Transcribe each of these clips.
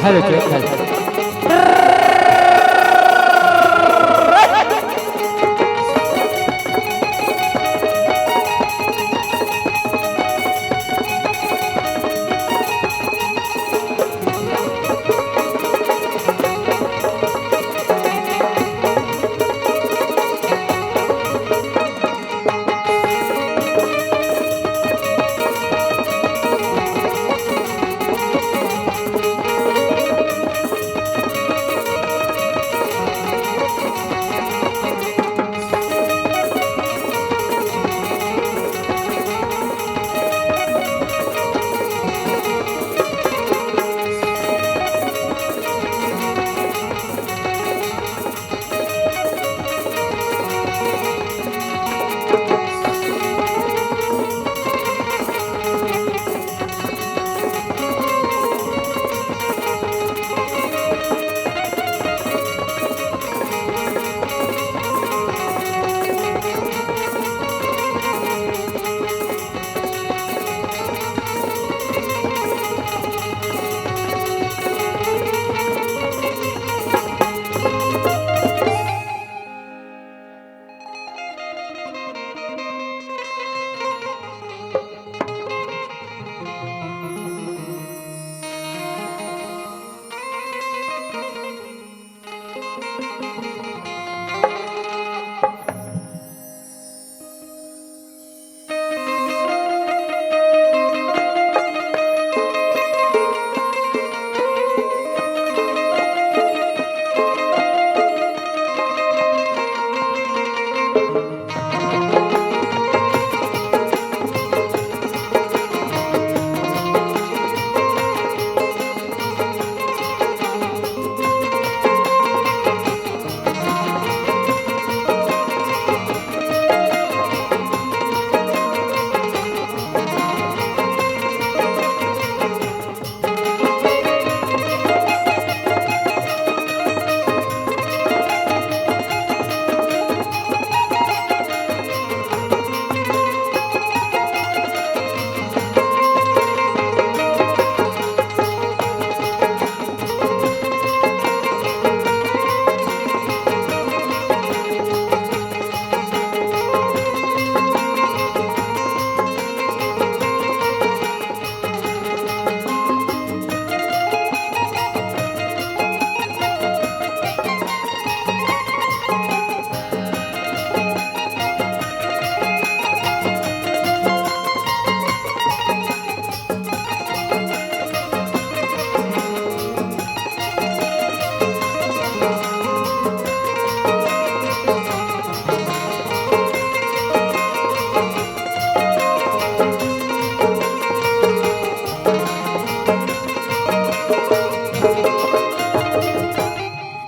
Hello check hello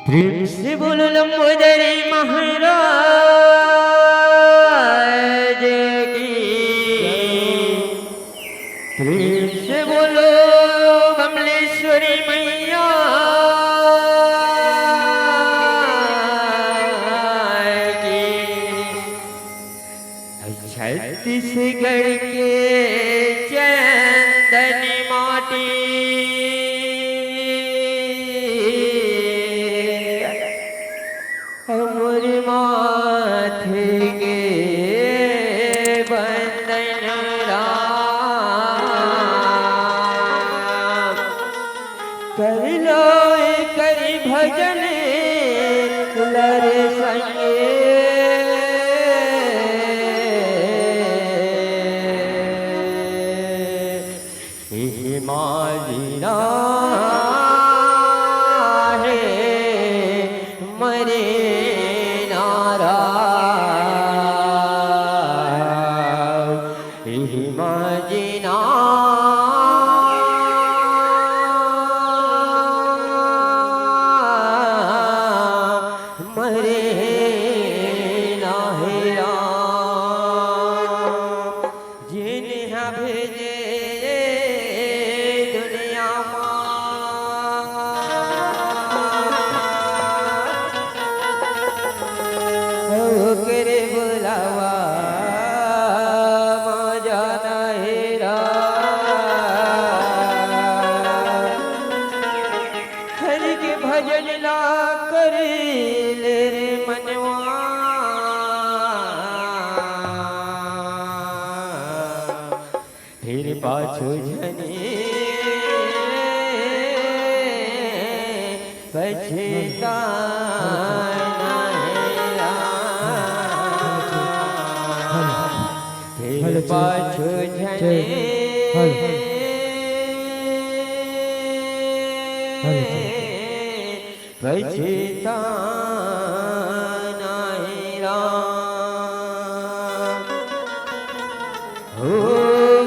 प्रेम से बोलो लंबोदरी महाराज की, प्रेम से बोलो कमलेश्वरी मैया की। छत्तीसगढ़ के चंदन माटी हमर माथे के बंधन राम। कर लो करी भजन लरे संगे, मालिना है मरे मजना मरे ना है राम। जिन्हें भेजे दुनिया माँ भजन ला करे ले रे मनवा फिर पाछो झने पछताना फिर पाछो झने पछताना हो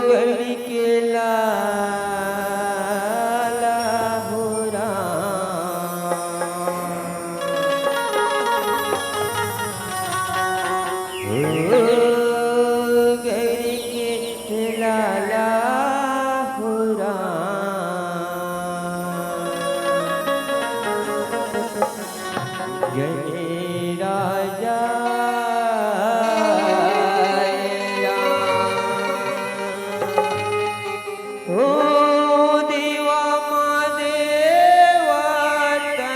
गली के लाला हो गली के लाला हो गणे राजा ओ देवा माँ देवता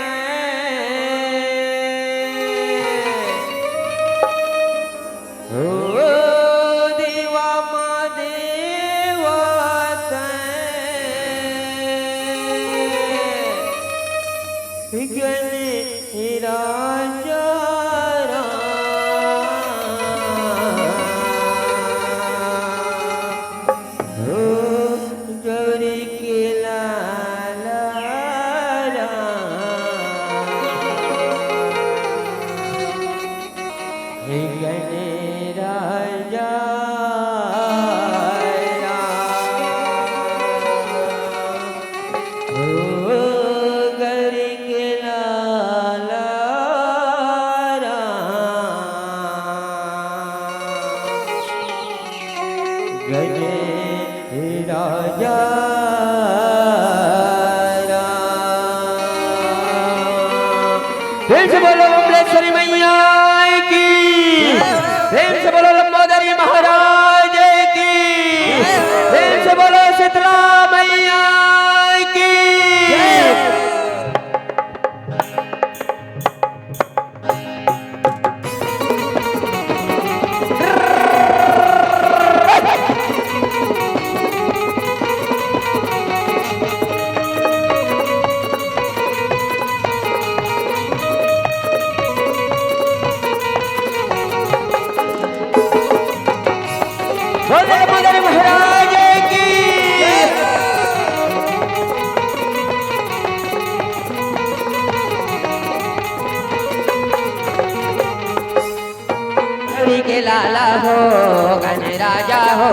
ओ देवा माँ देवता गणे राजा गौरी के लाला गणे राजा गणे राजा प्रेम से बोलो अमलेश्वरी मैया की, प्रेम से बोलो लंबोदरी महाराज की, प्रेम से बोलो शीतला मैया की। बोले लंबोदरी महाराज की। गली के लाला हो गण राजा हो,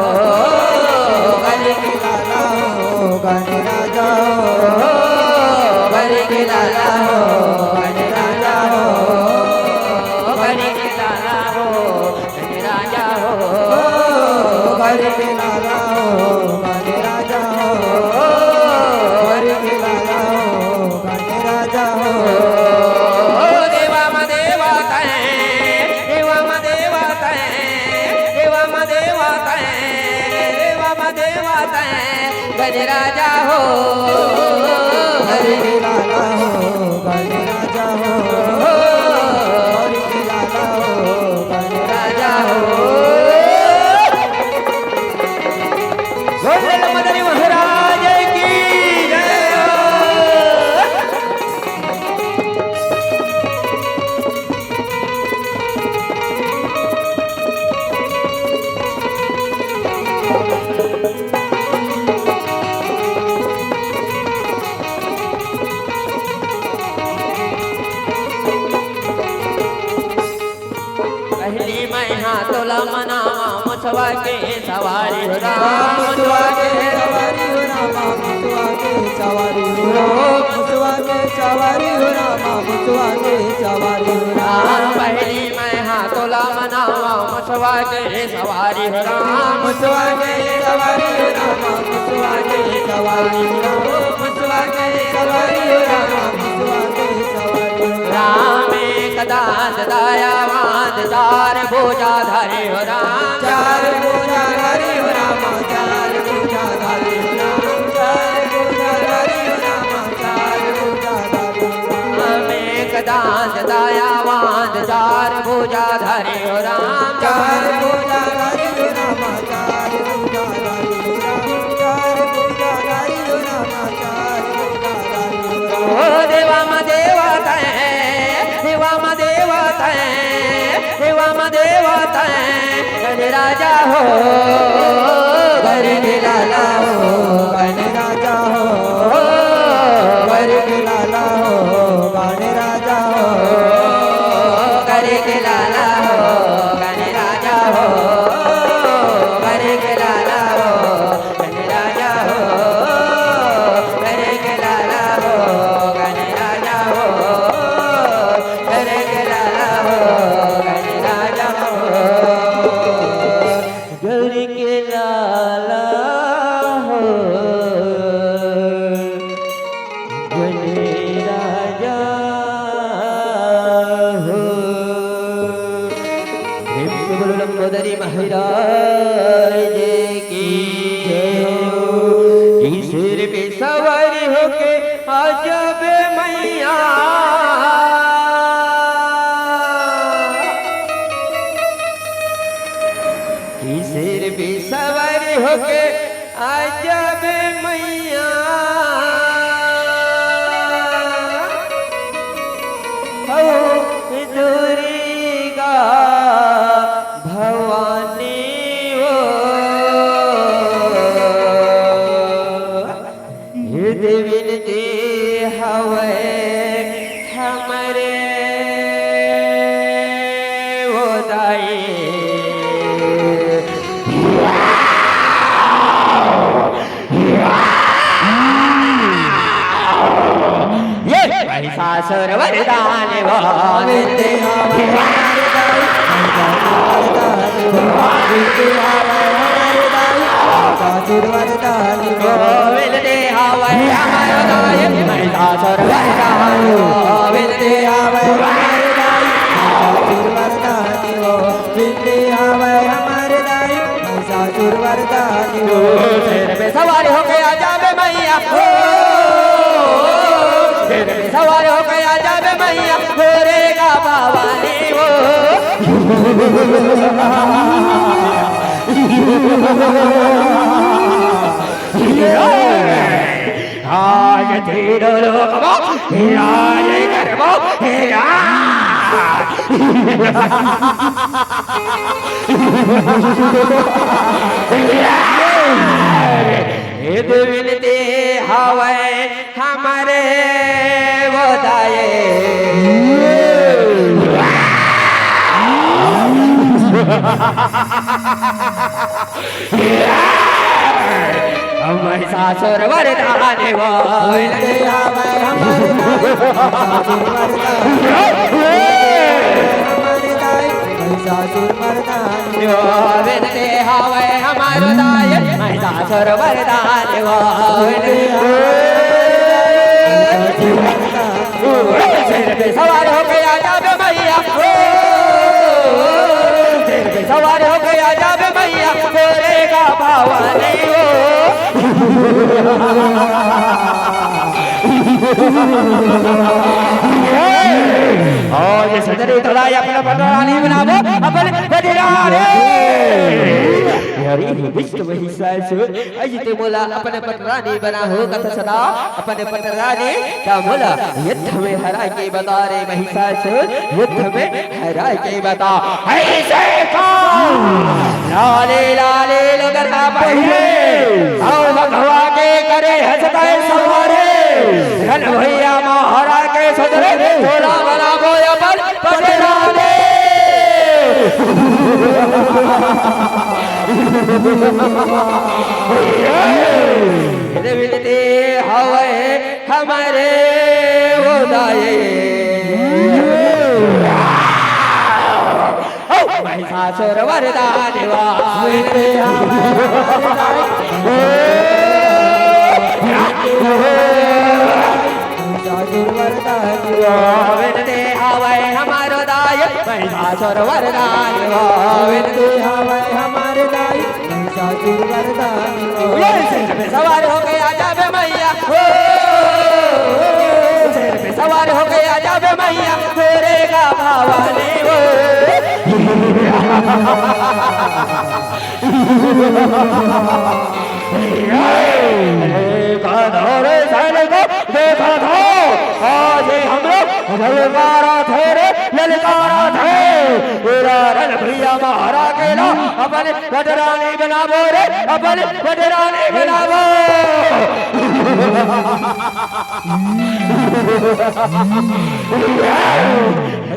गली के लाला हो गण राजा हो, गली के लाला हो गण राजा हो, गली के लाला हो गण राजा हो, गली के लाला हो गण राजा हो, गली के लाला हो गण राजा हो। देवा मा देवता है, देवा मा देवता है, देवा मा देवता है, देवा मा देवता है, गण राजा हो, गली के लाला हो गण राजा हो, गली के लाला हो गण राजा हो। बोले लंबोदरी महाराज की जय हो। पहली महीना तोला मनावा मुसवा के सवारी हो राम, मुसवा के सवारी हो राम, मुसवा के सवारी हो राम, मुसवा के सवारी हो राम, मुसवा के सवारी हो राम। पहली महीना तोला मनावा मुसवा के सवारी हो राम, मुसवा के सवारी हो राम, मुसवा के सवारी हो राम, मुसवा के सवारी हो राम, मुसवा के सवारी हो राम। कदान दयावान चार भुजा धारी हो राम, चार भुजा धारी हो राम, चार भुजा धारी हो राम, चार भुजा धारी हो राम, चार भुजा धारी हो राम। पूजा धरे हो राम, चार पूजा धरि हो राम, चार पूजा धरि हो राम, चार पूजा धरि हो राम, चार पूजा धरि हो राम। ओ देवा मा देवता देवा मा देवता देवा मा देवता गण राजा हो वर के लाला हो गण राजा हो, वर के लाला हो गण राजा हो, करे के लाला हो गण राजा हो, करे के लाला हो गण राजा हो, करे के लाला हो गण राजा हो, करे के लाला हो गण राजा हो, गौरी के लाला हो गण राजा हो। प्रेम से बोलो लंबोदरी महाराज की जय हो। कि सिर पे सवारी होके आजा बे मैया, कि सिर पे सवारी होके आजा बे मैया, हो दुर्गा भवानी हो, हृदय विनती हवे हमरे हो दाई। ये महिषासुर वरदान विद्या वरदाई, महिषासुर वरदाई, विद्या वरदाई, महिषासुर वरदान विद्या वरदाई, महिषासुर वरदाई, विद्या वरदाई, महिषासुर वरदाई। सिर पे सवार हो गया जाबे मैया, सिर पे सवार हो गया जाबे मैया, फेरेगा भवानी हो। आज तेरो लोकमो आज करमो हेरा, हित विनती हवे हमारे बताए, महिषासुर वरदान वो विद्या वरदाई, महिषासुर वरदाई, विनते हवे हमारो दाय, महिषासुर वरदान वो सिर पे सवार हो गया जाबे मैया, सिर पे सवार हो गया जाबे मैया, फेरेगा भवानी हो। और ये सदरी तोड़ाई अपना पटरानी बनावो अपने पटरानी, हरी विष्णु महिषासुर अजित बोला अपने पटरानी बना हो कथा सदा अपने पटरानी क्या बोला, युद्ध में हरा के बता रे महिषासुर, युद्ध में हरा के बता ऐसे कौन लाले लाले लो करता पहले, आओ भगवा के करे हंसता है सवारे, धन भैया महारा के सदरे थोड़ा बना बोया पर पटरानी। विनती हवे हमारे उदाये, महिषासुर वरदान विनती हवे हमारो दाय, महिषासुर वरदान विनती हवे हमारे दाई, महिषासुर वरदान सिर पे सवार हो गया जाबे मैया, सिर पे सवार हो गया जाबे मैया, फेरेगा भवानी हो। गाधोरे सैनिक को देखा था आज हम लोग ललकारा थे रे ललकारा थे तेरा रण भैया महारा केला अपने वडरानी बनावो रे अपने वडरानी बनावो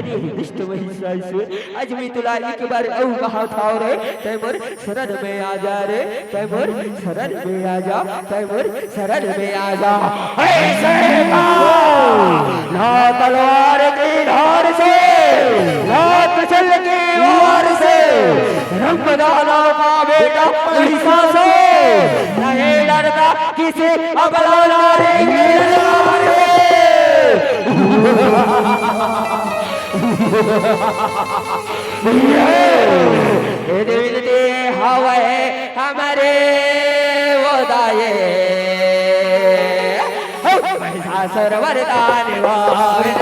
अरे निष्ठ वही साइसे आज भी तुला एक बार औ कहा था रे तैमूर शरण में आ जा रे तैमूर शरण में आ जा तैमूर शरण में आ जा ऐसे का ना तलवार की धार से ना कुचल की वार से रंगदाना का बेटा महिषासुर नहीं डरता किसी अबला नारी के ललकार से हवे हमारे वो दाये महिषासुर वरदान हवे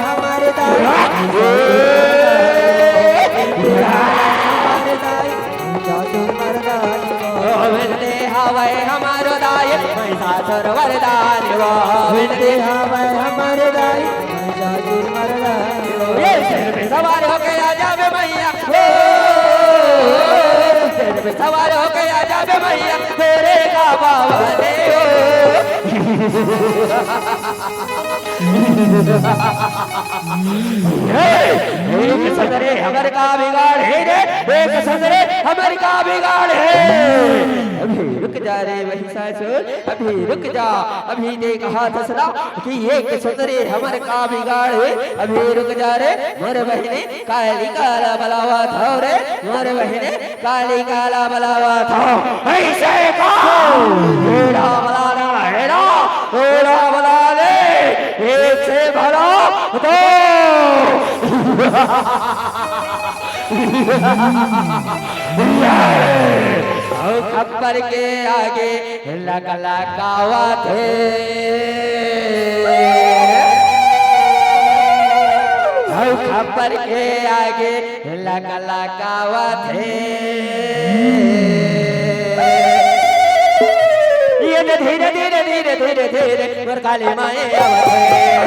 हमारे हवे हमारो दाय महिषासुर वरदान हवे हमारे दाय महिषासुर वरदान ये सिर पे सवार होके आ जावे मैया सिर पे सवार होके आ जावे मैया तेरे का बाबा दे एक सदरे हमर का बिगाड़ है रे एक सदरे हमर का बिगाड़ है अभी रुक जा रे महिषासुर अभी रुक जा अभी देख हाथ सदा कि एक सदरे हमर का बिगाड़ है अभी रुक जा रे मोर बहने काली काला बलावा था रे मोर बहने काली काला बलावा था ऐसे का हेड़ा बलाना हेड़ा हेड़ा बला ले एक से भला तो खप्पर के आगे लगला कावा थे खप्पर के आगे लगला कावा थे ये धीरे धीरे धीरे धीरे धीरे मोर काली माए आवते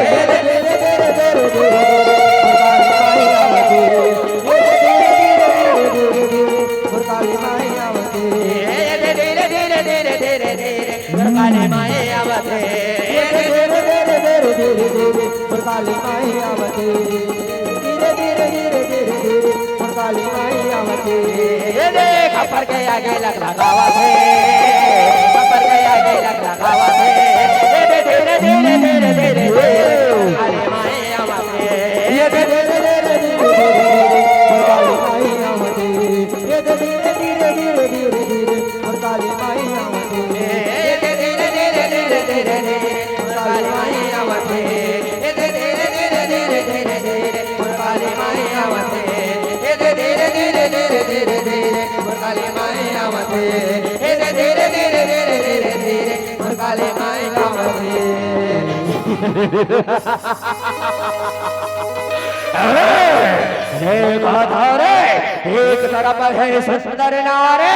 धीरे धीरे धीरे धीरे काली माए आवते धीरे धीरे धीरे धीरे धीरे काली माए आवते धीरे धीरे धीरे धीरे धीरे काली माए आवते ये देख खप्पर के आगे लगला गावा थे खप्पर के आगे लगला गावा थे धीरे धीरे धीरे धीरे धीरे काली माए आवते ये धीरे धीरे धीरे काली माए आवते ये धीरे धीरे धीरे धीरे धीरे काली माए आवते काली माई आवते धीरे धीरे धीरे धीरे धीरे काली माई आवते धीरे धीरे धीरे धीरे धीरे काली माई आवते धीरे धीरे धीरे धीरे धीरे धीरे काली माई आवते रे एक तरफ है सुंदर नारे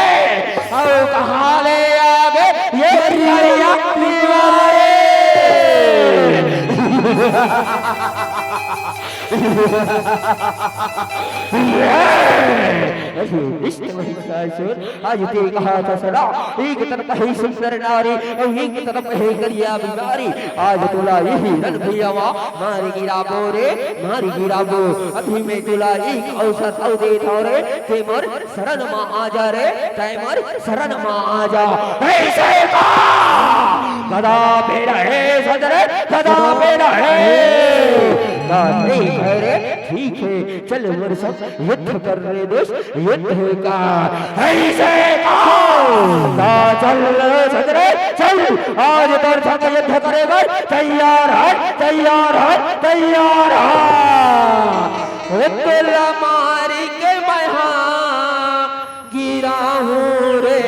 और कहाँ ले आगे ये प्यारिया दीवारे आज देख हाथ सदा एक तरफ है सुंदर नारी और एक तरफ है करिया बीमारी आज तुला यही रन भैया मारी गिराबो रे मारी गिराबो अभी मैं तुला एक अवसर औ दे था रे ते मोर शरण मा आ जा रे ते मोर शरण मा आ जा ऐसे का गदा पे रहे सदरे गदा पे रहे गाते रे ठीक है चल मोर सब युद्ध कर रे दोस्त युद्ध का ऐसे का चल सदरे चल आज तोर संग युद्ध करेगा तैयार है तैयार है तैयार है तुला मारी के महा गिरा हूँ रे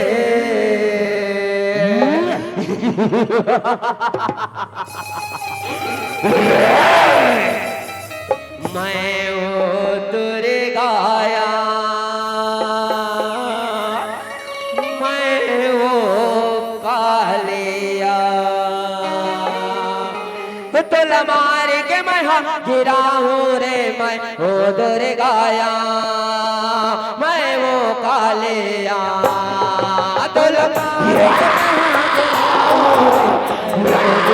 मैं वो दुर्गाया तुल मार के मैं गिरा हूँ रे मैं ओ दुर्गाया मैं वो कालिया तुल मार दुर्गाया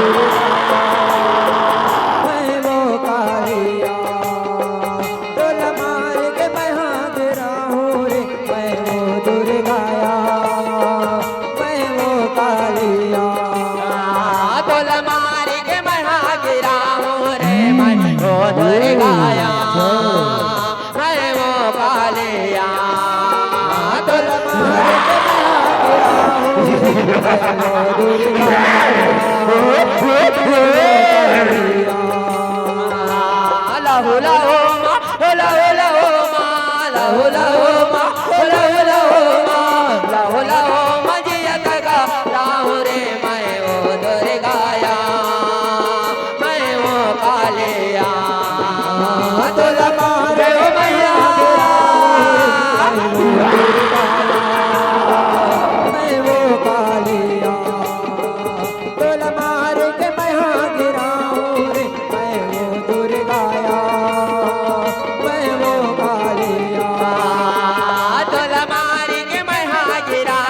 मैं वो कालिया तुल लहू लहू मा लहू लहू मा लहू लहू मा लहू लहू मा लहू लहू मा जियत का राहु रे मैं वो दुर्गाया मैं वो कालिया तुल मारे मैया मैं वो कालिया तुल मार के मैं गिरा रे मैं वो दुर्गाया मैं वो कालिया तुल मार के मैं गिरा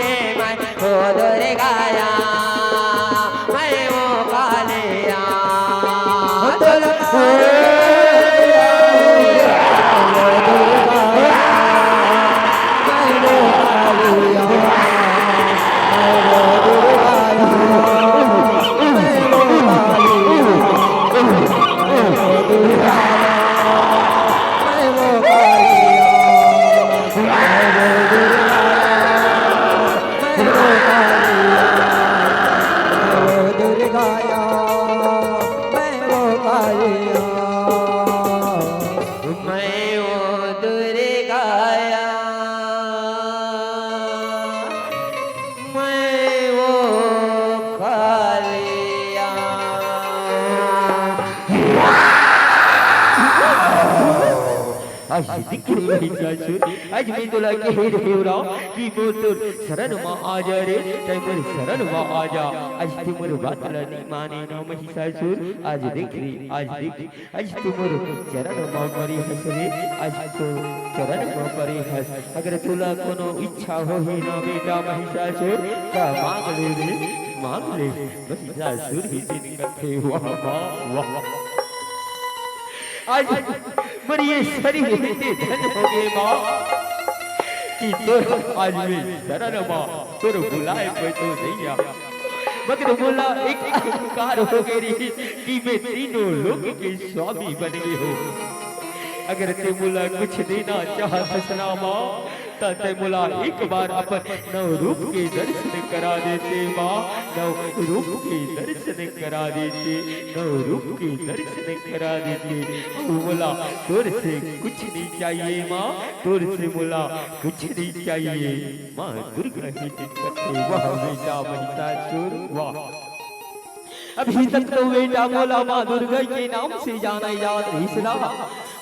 रे मैं वो दुर्गाया मैं वो कालिया तुल आज दिख रही चाचू आज मैं तुला कह रही हूँ कि वो तो शरण में आ जा रे चाहे मेरी शरण में आ जा आज तू मेरे बात नहीं माने ना महिषासुर आज देख रही आज तू मेरे चरण में परी हंस रे आज तो चरण में परी हंस अगर तुला कोनो इच्छा हो ही ना बेटा महिषासुर क्या मांग ले रे मांग ले महिषासुर ही दिन करते वाह वाह आज मेरी ये शरीर इतने धन हो गए माँ कि तोर आज में शरण माँ तोर बुलाए कोई तो नहीं आ मगर बोला एक अहंकार हो गई कि मैं तीनों लोग के स्वामी बन गए हो अगर ते बोला कुछ देना चाहत सना माँ ते बोला एक बार अपन नव रूप के दर्शन करा देते माँ नव रूप के दर्शन करा देते नव रूप के दर्शन करा देते बोला तोर से कुछ नहीं चाहिए माँ तोर से बोला कुछ नहीं चाहिए माँ दुर्गा ही करते वाह बेटा महिषासुर वाह अभी तक तो बेटा बोला माँ दुर्गा के नाम से जाना याद इसला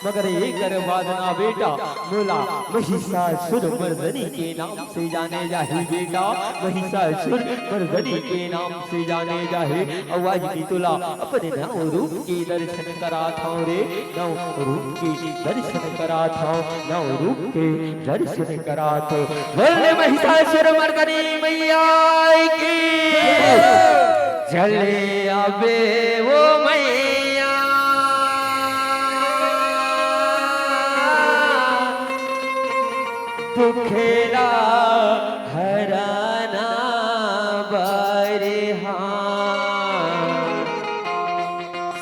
मगर एक वादना बेटा बोला महिषासुर मर्दनी के नाम से जाने जाहे बेटा महिषासुर मर्दनी के नाम से जाने जाहे आवाज की तुला अपने नव रूप के दर्शन करा था रे नव रूप के दर्शन करा था नव रूप के दर्शन करा था बोले महिषासुर मर्दनी मैया की चले आबे वो मैया दुखेरा हराना बरहा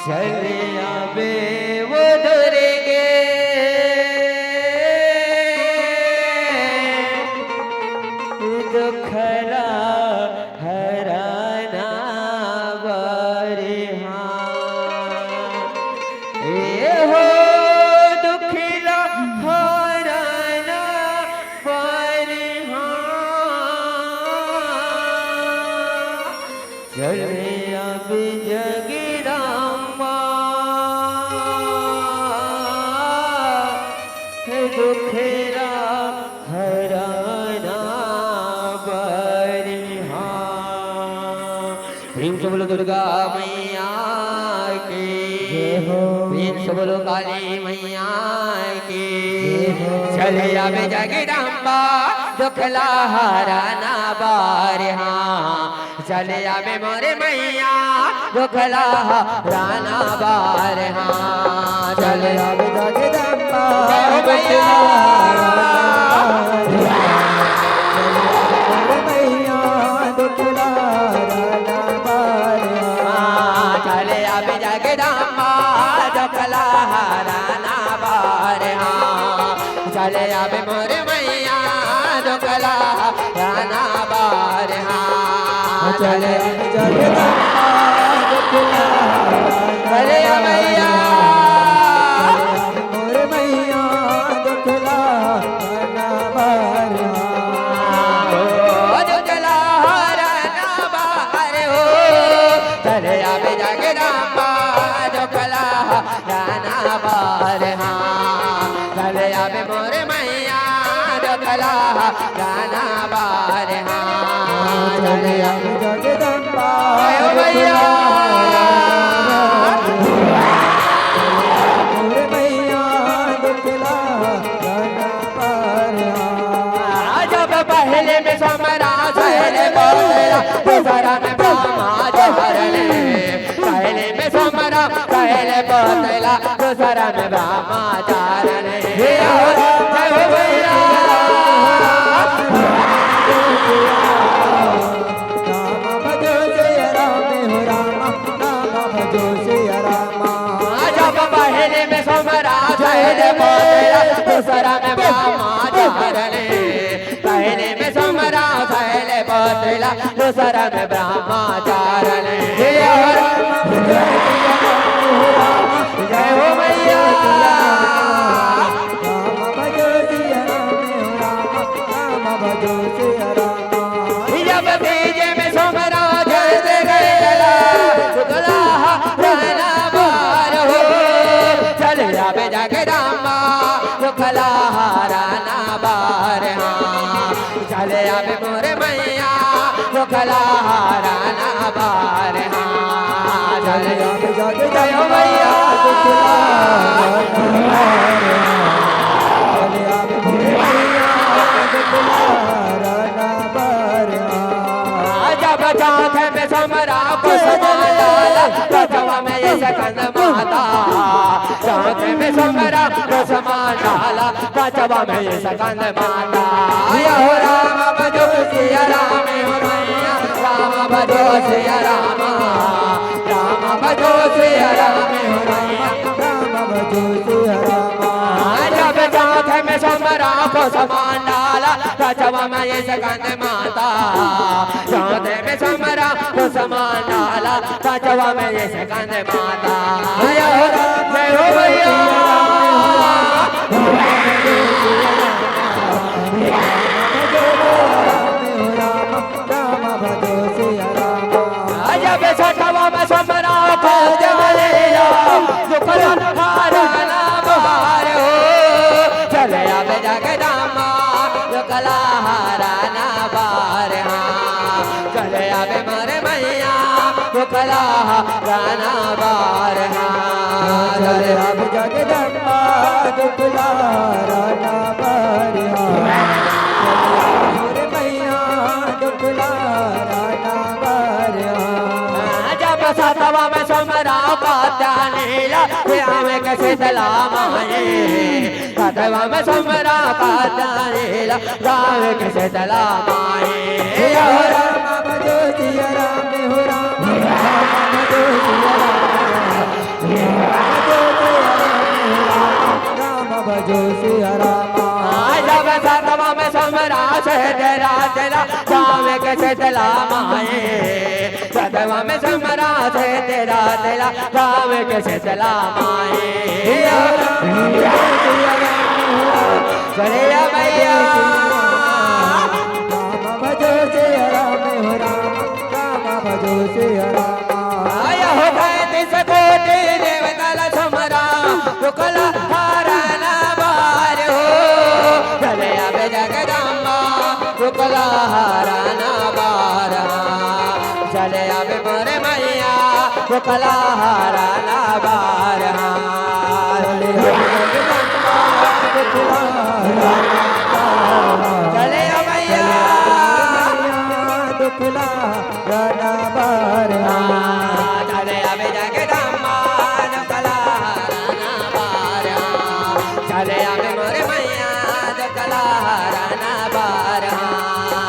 चले आबे वो दुर्गे दुखरा हराना बरहा ए हो दुखिला हराना बरहा चले अब जगरामा दुखेरा हराना बरहा प्रेम से बोलो दुर्गा मैया की, प्रिंस बोलो काली मैया की। चले आवे जगदम्बा दुखला हराना बार, हाँ चले आवे मोरे मैया दुखला हराना बार, हाँ चले आवे जगदम्बा मैया दुखला हराना बार, हाँ चले आवे जगदम्बा दुखला हराना बार, हाँ चले आवे मोरे मैया दुखला हराना बार, हाँ चले आवे जगदम्बा दुखला चले मैया मोरे मैया दुखला हराना बार, दुखला हराना बार हो। चले आवे जगदम्बा दुखला हराना बार, हाँ चले आवे मोरे मैया दुखला हराना बार, हाँ चले आवे जगदम्बा मैया मोरे मैया दुखला हराना बार, जब पहले में समरा पहले बोला दूसरा में ब्रह्मा चारणे, पहले में समरा पहले बोला दूसरा में ब्रह्मा चारणे, जय हो भैया राम भजो जय राम हो राम भजो जय राम। जब पहले में समरा पहले बोला दूसरा में ब्रह्मा चारणे, पहले में समरा पहले बोला दूसरा में ब्रह्मा चारणे, जय हो भैया राम भजो जय राम भजो जय राम। जब बीजे में समरा जैसे गया दुखला हराना बार हो। चले आवे जगदम्बा दुखला हराना बार, हाँ चले आवे मोरे मैया दुखला हराना बार, हाँ चले आवे जगदम्बा मैया दुखला हराना बार, चले आवे मोरे मैया दुखला हराना बार, जब चाँद में समरा को सजा डाला रचवा में ये सकंद माता, चाँद में समरा को समा डाला रचवा में ये सकंद माता। हो राम भजो सिया राम हो मैया राम भजो सिया राम, राम भजो सिया राम हो मैया राम भजो सिया राम। जब चाँद में समरा को समा डाला रचवा में ये सकंद माता, चाँद में समरा को समा डाला रचवा में ये सकंद माता। जय हो भैया जब सठवा में समरा को जाले दुखला हराना बार हो। चले आवे जगदम्बा दुखला हराना बार, हाँ चले आवे मोरे मैया दुखला हराना बार, हाँ चले आवे जगदम्बा दुखला हराना बार, हाँ मोरे मैया दुखला हराना बार, हाँ जब सतवा में समरा का नीला हमें कैसे दलामाए, सतवा में समरा का नीला राम कैसे दलामाए। राम भजो सिया राम हो राम भजो सिया राम भजो सिया राम। जब सतवा में समरा से तेरा तेरा राम कैसे दलामाए, सतवा में समरा से तेरा तेरा राम कैसे दलामाए। चले भैया राम भजो सिया राम हो राम भजो सिया राम। आया हो गए तिस कोटि देवता समरा दुखला हराना बार हो। चले आवे जगदम्बा दुखला हराना बार, चले आवे मोरे मैया दुखला हराना बार चले मैया दुखला हराना बार चले अब जगदम्बा दुखला हराना बार चले अब मोरे मैया दुखला हराना बार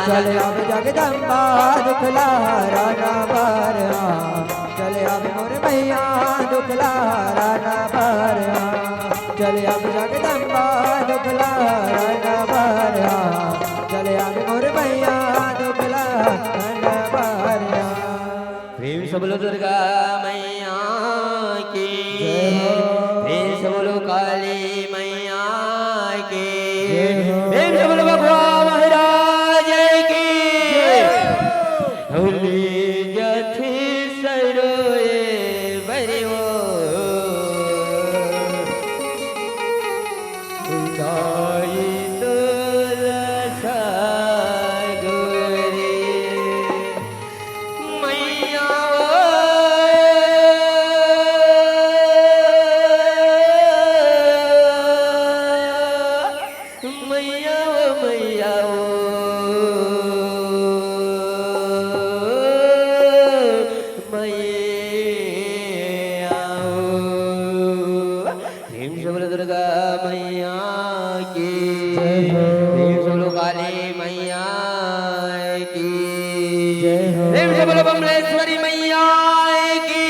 चले अब जगदम्बा दुखला हराना बार चले अब मोरे मैया दुखला हराना बार चले अब जगदम्बा दुखला हराना बार चले अब मोरे मैया दुखला हराना बार प्रेम से बोलो दुर्गा मैया की प्रेम से बोलो काली मैया की प्रेम से बोलो भगवान महाराज की होली जथी सरोए बरियो उदाई तुलसा गोरी मैया मैया मैया प्रेम से बोलो दुर्गा मैया की प्रेम से बोलो काली मैया की प्रेम से बोलो बमलेश्वरी मैया की